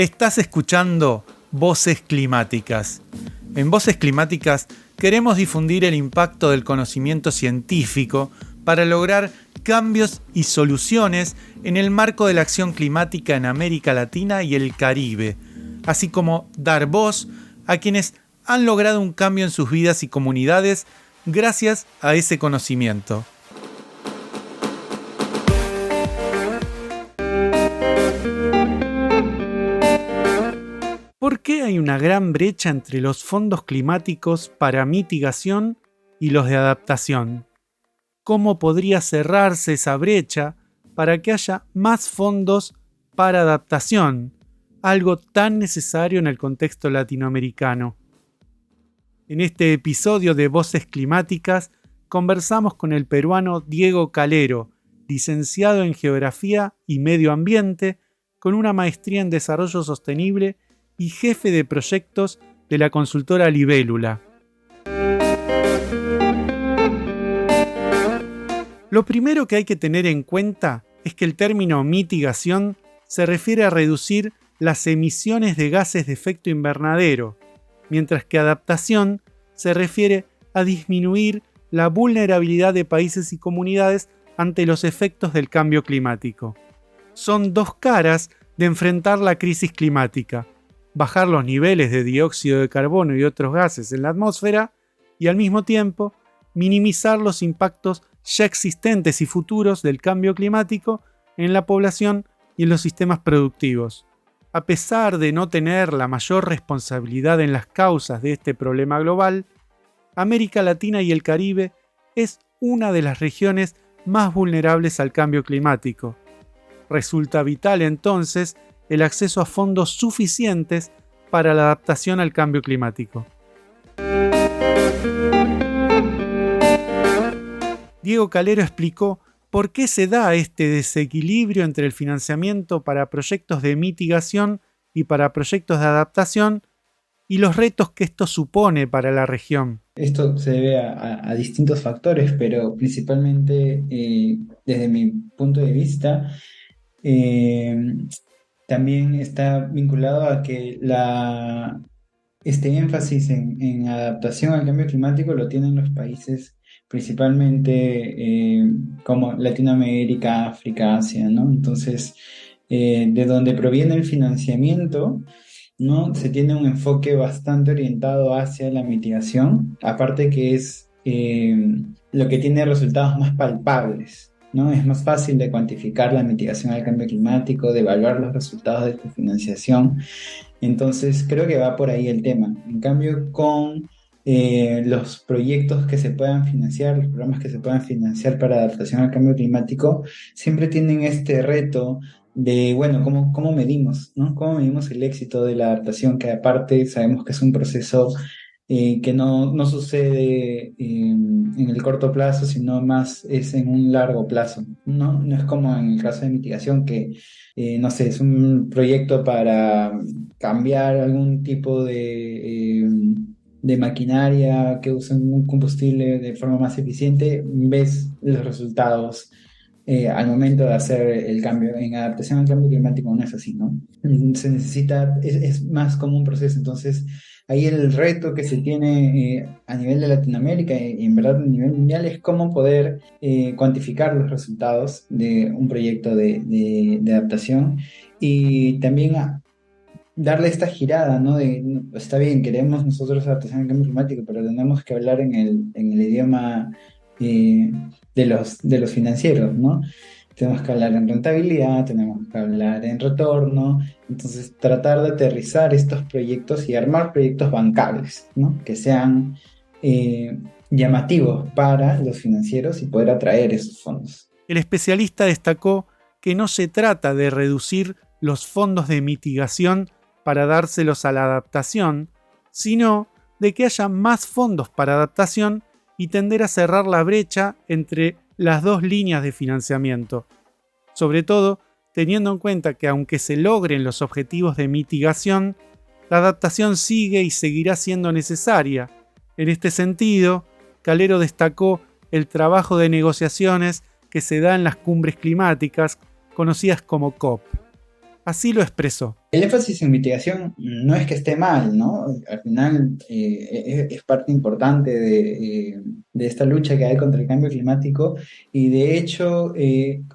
Estás escuchando Voces Climáticas. En Voces Climáticas queremos difundir el impacto del conocimiento científico para lograr cambios y soluciones en el marco de la acción climática en América Latina y el Caribe, así como dar voz a quienes han logrado un cambio en sus vidas y comunidades gracias a ese conocimiento. ¿Por qué hay una gran brecha entre los fondos climáticos para mitigación y los de adaptación? ¿Cómo podría cerrarse esa brecha para que haya más fondos para adaptación, algo tan necesario en el contexto latinoamericano? En este episodio de Voces Climáticas conversamos con el peruano Diego Calero, licenciado en Geografía y Medio Ambiente, con una maestría en Desarrollo Sostenible y jefe de proyectos de la consultora Libélula. Lo primero que hay que tener en cuenta es que el término mitigación se refiere a reducir las emisiones de gases de efecto invernadero, mientras que adaptación se refiere a disminuir la vulnerabilidad de países y comunidades ante los efectos del cambio climático. Son dos caras de enfrentar la crisis climática: bajar los niveles de dióxido de carbono y otros gases en la atmósfera y al mismo tiempo minimizar los impactos ya existentes y futuros del cambio climático en la población y en los sistemas productivos. A pesar de no tener la mayor responsabilidad en las causas de este problema global, América Latina y el Caribe es una de las regiones más vulnerables al cambio climático. Resulta vital entonces el acceso a fondos suficientes para la adaptación al cambio climático. Diego Calero explicó por qué se da este desequilibrio entre el financiamiento para proyectos de mitigación y para proyectos de adaptación y los retos que esto supone para la región. Esto se debe a distintos factores, pero principalmente desde mi punto de vista, también está vinculado a que este énfasis en adaptación al cambio climático lo tienen los países principalmente como Latinoamérica, África, Asia, ¿no? Entonces, de donde proviene el financiamiento, ¿no? Se tiene un enfoque bastante orientado hacia la mitigación, aparte que es lo que tiene resultados más palpables, ¿no? Es más fácil de cuantificar la mitigación al cambio climático, de evaluar los resultados de tu financiación. Entonces, creo que va por ahí el tema. En cambio, con los proyectos que se puedan financiar, los programas que se puedan financiar para adaptación al cambio climático, siempre tienen este reto de, bueno, ¿cómo medimos, ¿no? ¿Cómo medimos el éxito de la adaptación? Que aparte sabemos que es un proceso que no sucede en el corto plazo, sino más es en un largo plazo, ¿no? No es como en el caso de mitigación que, no sé, es un proyecto para cambiar algún tipo de maquinaria que use un combustible de forma más eficiente, ves los resultados al momento de hacer el cambio. En adaptación al cambio climático no es así, ¿no? Se necesita, es más como un proceso. Entonces, ahí el reto que se tiene a nivel de Latinoamérica y en verdad a nivel mundial es cómo poder cuantificar los resultados de un proyecto de adaptación y también darle esta girada, ¿no? Está bien, queremos nosotros adaptación al cambio climático, pero tenemos que hablar en el idioma de los financieros, ¿no? Tenemos que hablar en rentabilidad, tenemos que hablar en retorno. Entonces, tratar de aterrizar estos proyectos y armar proyectos bancables, ¿no? Que sean llamativos para los financieros y poder atraer esos fondos. El especialista destacó que no se trata de reducir los fondos de mitigación para dárselos a la adaptación, sino de que haya más fondos para adaptación y tender a cerrar la brecha entre las dos líneas de financiamiento, sobre todo teniendo en cuenta que aunque se logren los objetivos de mitigación, la adaptación sigue y seguirá siendo necesaria. En este sentido, Calero destacó el trabajo de negociaciones que se da en las cumbres climáticas, conocidas como COP. Así lo expresó. El énfasis en mitigación no es que esté mal, ¿no? Al final es parte importante de esta lucha que hay contra el cambio climático y de hecho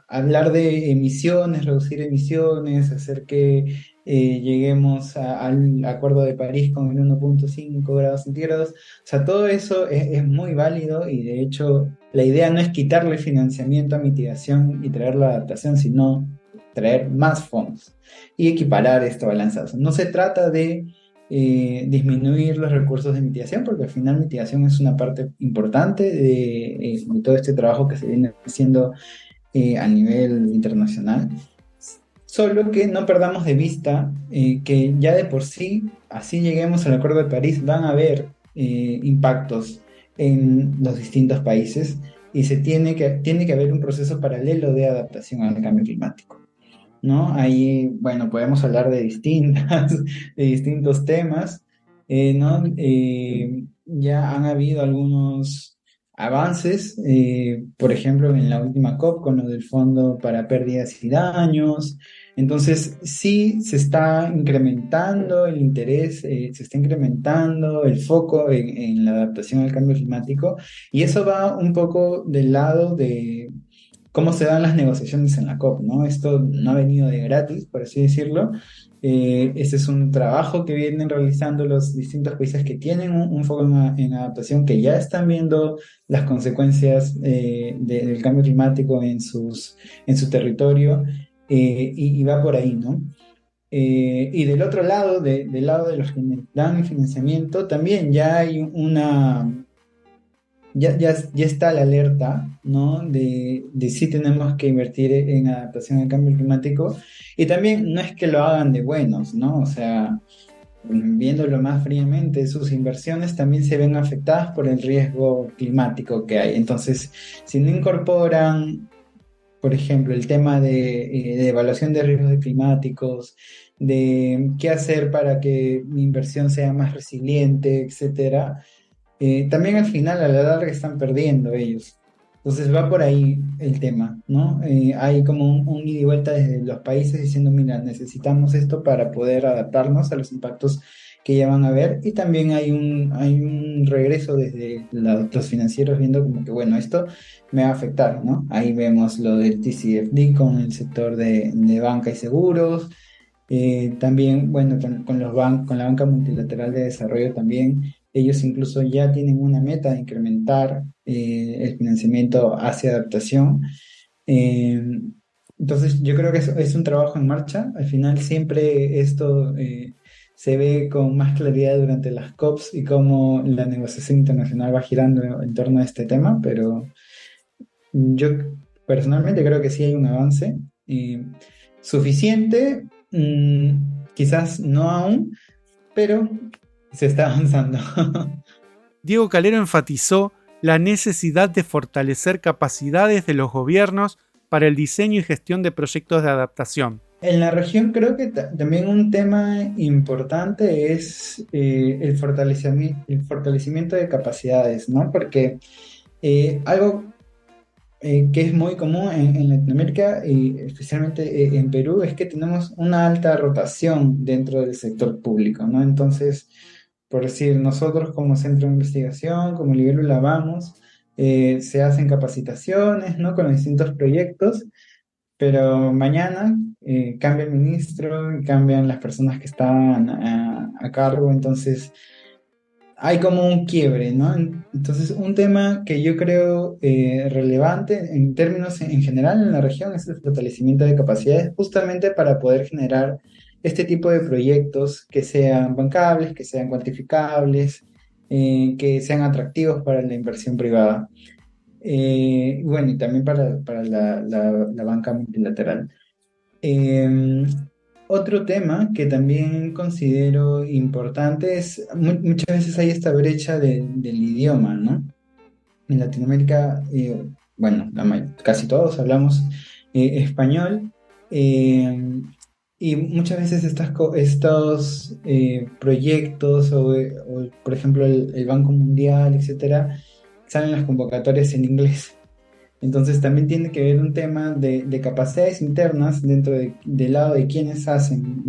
hablar de emisiones, reducir emisiones, hacer que lleguemos al Acuerdo de París con el 1,5 grados centígrados, o sea, todo eso es muy válido y de hecho la idea no es quitarle financiamiento a mitigación y traer la adaptación, sino traer más fondos y equiparar esta balanza. O sea, no se trata de disminuir los recursos de mitigación, porque al final mitigación es una parte importante de todo este trabajo que se viene haciendo a nivel internacional. Solo que no perdamos de vista que ya de por sí, así lleguemos al Acuerdo de París, van a haber impactos en los distintos países y tiene que haber un proceso paralelo de adaptación al cambio climático. ¿No? Ahí, bueno, podemos hablar de de distintos temas, ¿no? Ya han habido algunos avances, por ejemplo, en la última COP con lo del Fondo para Pérdidas y Daños. Entonces, sí se está incrementando el interés, se está incrementando el foco en la adaptación al cambio climático, y eso va un poco del lado de cómo se dan las negociaciones en la COP, ¿no? Esto no ha venido de gratis, por así decirlo. Este es un trabajo que vienen realizando los distintos países que tienen un foco en adaptación, que ya están viendo las consecuencias del cambio climático en su territorio, y va por ahí, ¿no? Y del otro lado, del lado de los que dan financiamiento, también ya hay ya está la alerta, ¿no? De si tenemos que invertir en adaptación al cambio climático. Y también no es que lo hagan de buenos, ¿no? O sea, viéndolo más fríamente, sus inversiones también se ven afectadas por el riesgo climático que hay. Entonces, si no incorporan, por ejemplo, el tema de evaluación de riesgos climáticos, de qué hacer para que mi inversión sea más resiliente, etcétera, también al final, a la larga, están perdiendo ellos. Entonces va por ahí el tema, ¿no? Hay como un ida y vuelta desde los países diciendo, mira, necesitamos esto para poder adaptarnos a los impactos que ya van a haber. Y también hay un regreso desde los financieros viendo como que, bueno, esto me va a afectar, ¿no? Ahí vemos lo del TCFD con el sector de banca y seguros. También, bueno, con la banca multilateral de desarrollo también, ellos incluso ya tienen una meta de incrementar el financiamiento hacia adaptación. Eh, entonces, yo creo que es un trabajo en marcha. Al final, siempre esto se ve con más claridad durante las COPs y cómo la negociación internacional va girando en torno a este tema, pero yo personalmente creo que sí hay un avance suficiente, quizás no aún, pero se está avanzando. Diego Calero enfatizó la necesidad de fortalecer capacidades de los gobiernos para el diseño y gestión de proyectos de adaptación. En la región creo que también un tema importante es el fortalecimiento de capacidades, ¿no? Porque algo que es muy común en Latinoamérica y especialmente en Perú es que tenemos una alta rotación dentro del sector público, ¿no? Entonces, por decir, nosotros como centro de investigación, como Libélula Vamos, se hacen capacitaciones, ¿no? Con los distintos proyectos, pero mañana cambia el ministro y cambian las personas que están a cargo, entonces hay como un quiebre, ¿no? Entonces, un tema que yo creo relevante en términos en general en la región es el fortalecimiento de capacidades, justamente para poder generar este tipo de proyectos que sean bancables, que sean cuantificables, que sean atractivos para la inversión privada. Bueno, y también para la banca multilateral. Eh, Otro tema que también considero importante es, muchas veces hay esta brecha del idioma, ¿no? En Latinoamérica, bueno, casi todos hablamos español, eh, y muchas veces estos proyectos por ejemplo, el Banco Mundial, etcétera, salen las convocatorias en inglés. Entonces también tiene que ver un tema de capacidades internas dentro del lado de quienes hacen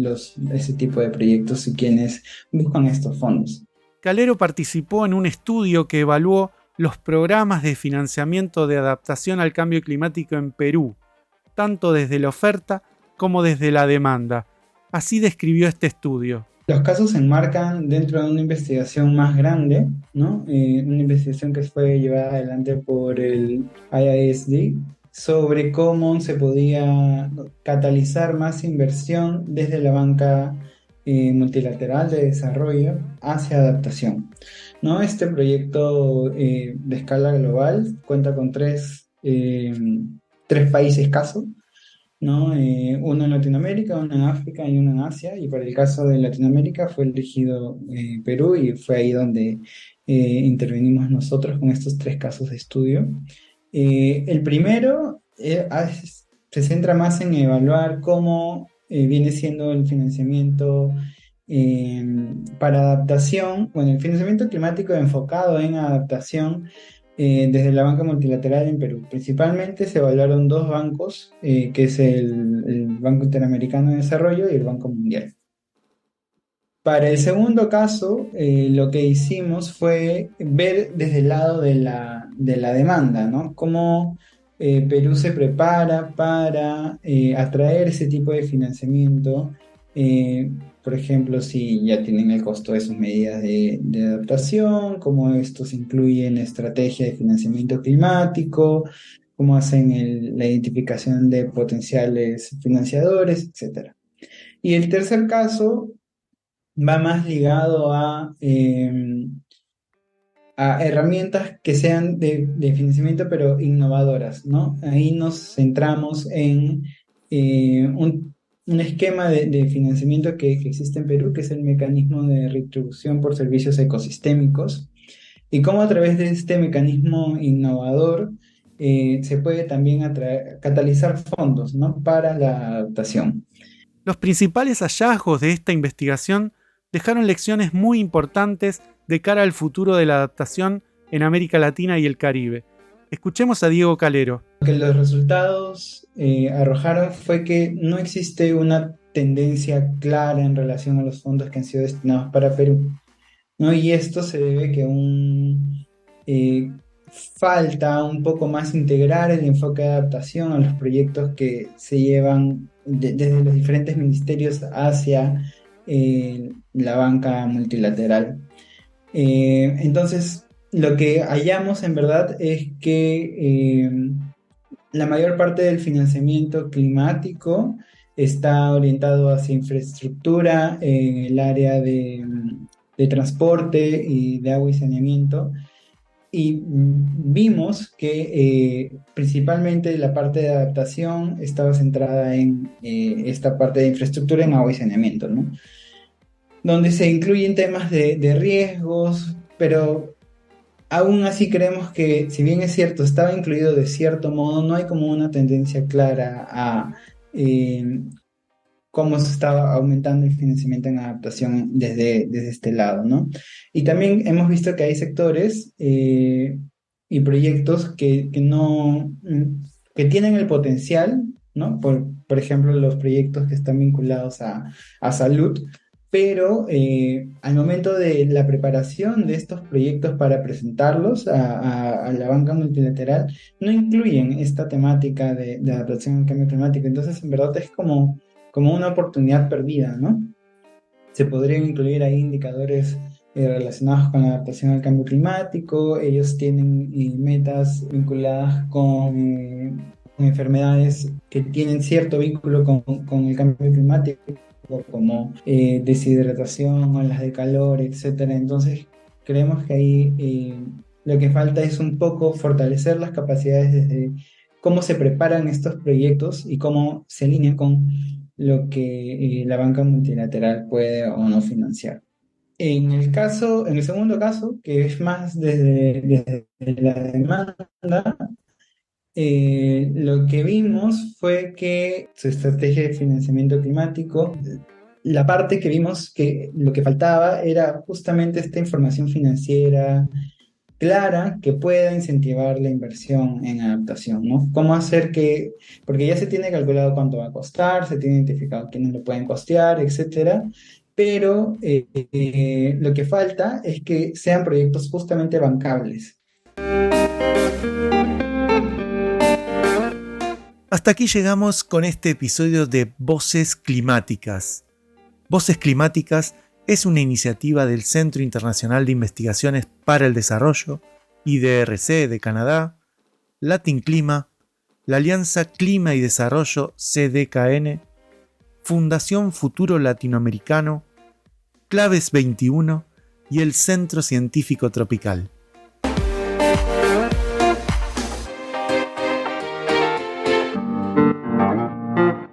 ese tipo de proyectos y quienes buscan estos fondos. Calero participó en un estudio que evaluó los programas de financiamiento de adaptación al cambio climático en Perú, tanto desde la oferta como desde la demanda. Así describió este estudio. Los casos se enmarcan dentro de una investigación más grande, ¿no? Una investigación que fue llevada adelante por el IISD sobre cómo se podía catalizar más inversión desde la banca multilateral de desarrollo hacia adaptación, ¿no? Este proyecto de escala global cuenta con tres países casos, ¿no? Uno en Latinoamérica, uno en África y uno en Asia. Y para el caso de Latinoamérica fue elegido Perú y fue ahí donde intervenimos nosotros con estos tres casos de estudio. El primero se centra más en evaluar cómo viene siendo el financiamiento eh, para adaptación, bueno, el financiamiento climático enfocado en adaptación desde la banca multilateral en Perú. Principalmente se evaluaron dos bancos, que es el Banco Interamericano de Desarrollo y el Banco Mundial. Para el segundo caso, lo que hicimos fue ver desde el lado de la demanda, ¿no? Cómo Perú se prepara para atraer ese tipo de financiamiento. eh, por ejemplo, si ya tienen el costo de sus medidas de adaptación, cómo estos incluyen estrategia de financiamiento climático, cómo hacen la identificación de potenciales financiadores, etcétera. Y el tercer caso va más ligado a herramientas que sean de financiamiento, pero innovadoras, ¿no? Ahí nos centramos en un esquema de financiamiento que existe en Perú, que es el mecanismo de retribución por servicios ecosistémicos, y cómo a través de este mecanismo innovador se puede también catalizar fondos, ¿no? Para la adaptación. Los principales hallazgos de esta investigación dejaron lecciones muy importantes de cara al futuro de la adaptación en América Latina y el Caribe. Escuchemos a Diego Calero. Lo que los resultados arrojaron fue que no existe una tendencia clara en relación a los fondos que han sido destinados para Perú, ¿no? Y esto se debe que eh, falta un poco más integrar el enfoque de adaptación a los proyectos que se llevan desde los diferentes ministerios hacia la banca multilateral. Entonces, lo que hallamos en verdad es que la mayor parte del financiamiento climático está orientado hacia infraestructura en el área de transporte y de agua y saneamiento. Y vimos que principalmente la parte de adaptación estaba centrada en esta parte de infraestructura en agua y saneamiento, ¿no? Donde se incluyen temas de riesgos, pero aún así creemos que, si bien es cierto, estaba incluido de cierto modo, no hay como una tendencia clara a eh, cómo se estaba aumentando el financiamiento en adaptación desde este lado, ¿no? Y también hemos visto que hay sectores y proyectos que no, que tienen el potencial, ¿no? Por ejemplo, los proyectos que están vinculados a salud, pero al momento de la preparación de estos proyectos para presentarlos a la banca multilateral, no incluyen esta temática de adaptación al cambio climático. Entonces, en verdad es como una oportunidad perdida, ¿no? Se podrían incluir ahí indicadores relacionados con la adaptación al cambio climático. Ellos tienen metas vinculadas con enfermedades que tienen cierto vínculo con el cambio climático, como deshidratación, olas de calor, etcétera. Entonces, creemos que ahí lo que falta es un poco fortalecer las capacidades desde cómo se preparan estos proyectos y cómo se alinean con lo que la banca multilateral puede o no financiar. En el segundo caso, que es más desde la demanda, lo que vimos fue que su estrategia de financiamiento climático, la parte que vimos que lo que faltaba era justamente esta información financiera, clara que pueda incentivar la inversión en adaptación, ¿no? ¿Cómo hacer que, porque ya se tiene calculado cuánto va a costar, se tiene identificado quiénes lo pueden costear, etcétera, pero lo que falta es que sean proyectos justamente bancables. Hasta aquí llegamos con este episodio de Voces Climáticas. Voces Climáticas es una iniciativa del Centro Internacional de Investigaciones para el Desarrollo, IDRC de Canadá, Latin Clima, la Alianza Clima y Desarrollo CDKN, Fundación Futuro Latinoamericano, Claves 21 y el Centro Científico Tropical.